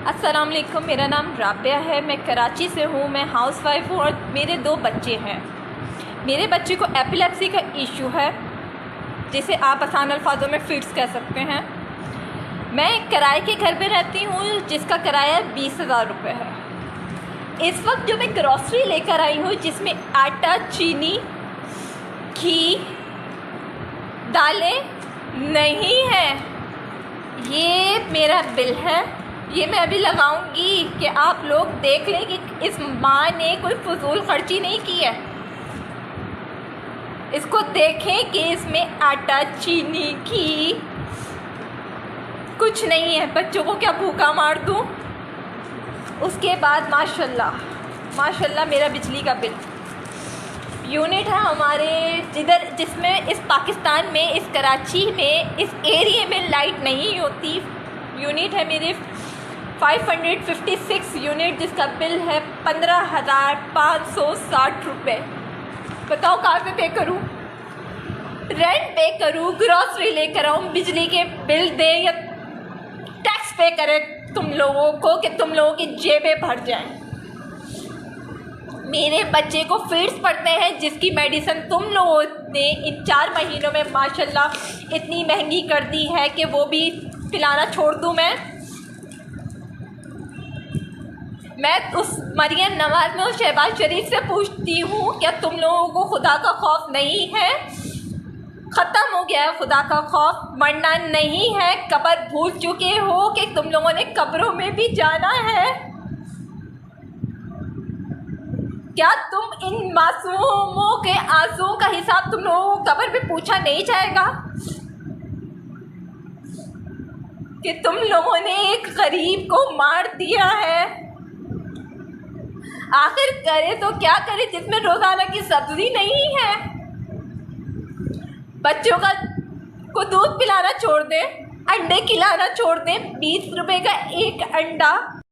अस्सलाम वालेकुम, मेरा नाम राबिया है। मैं कराची से हूँ। मैं हाउसवाइफ हूँ और मेरे 2 बच्चे हैं। मेरे बच्चे को एपिलेप्सी का इशू है, जिसे आप आसान अल्फाजों में फिट्स कह सकते हैं। मैं किराए के घर पे रहती हूँ, जिसका किराया 20,000 रुपये है। इस वक्त जो मैं ग्रॉसरी लेकर आई हूँ, जिसमें आटा, चीनी, घी, दालें नहीं है, ये मेरा बिल है। ये मैं अभी लगाऊंगी कि आप लोग देख लें कि इस माँ ने कोई फजूल खर्ची नहीं की है। इसको देखें कि इसमें आटा, चीनी, घी कुछ नहीं है। बच्चों को क्या भूखा मार दूँ। उसके बाद माशाल्लाह मेरा बिजली का बिल यूनिट है हमारे जिसमें इस पाकिस्तान में, इस कराची में, इस एरिया में लाइट नहीं होती। यूनिट है मेरे 556 यूनिट, जिसका बिल है 15,560 रुपये। बताओ कहाँ से पे करूँ? रेंट पे करूँ, ग्रॉसरी लेकर आऊँ, बिजली के बिल दें या टैक्स पे करें तुम लोगों को कि तुम लोगों की जेबें भर जाएं। मेरे बच्चे को फिट्स पड़ते हैं, जिसकी मेडिसिन तुम लोगों ने इन 4 महीनों में माशाल्लाह इतनी महंगी कर दी है कि वो भी पिलाना छोड़ दूँ। मैं उस मरियम नवाज में, उस शहबाज शरीफ से पूछती हूँ, क्या तुम लोगों को खुदा का खौफ नहीं है? ख़त्म हो गया है खुदा का खौफ, मरना नहीं है। कब्र भूल चुके हो कि तुम लोगों ने कब्रों में भी जाना है। क्या तुम इन मासूमों के आंसुओं का हिसाब तुम लोगों को कब्र में पूछा नहीं जाएगा कि तुम लोगों ने एक गरीब को मार दिया है? आखिर करे तो क्या करे, जिसमें रोज़ाना की सब्जी नहीं है। बच्चों को दूध पिलाना छोड़ दें, अंडे खिलाना छोड़ दें। 20 रुपए का एक अंडा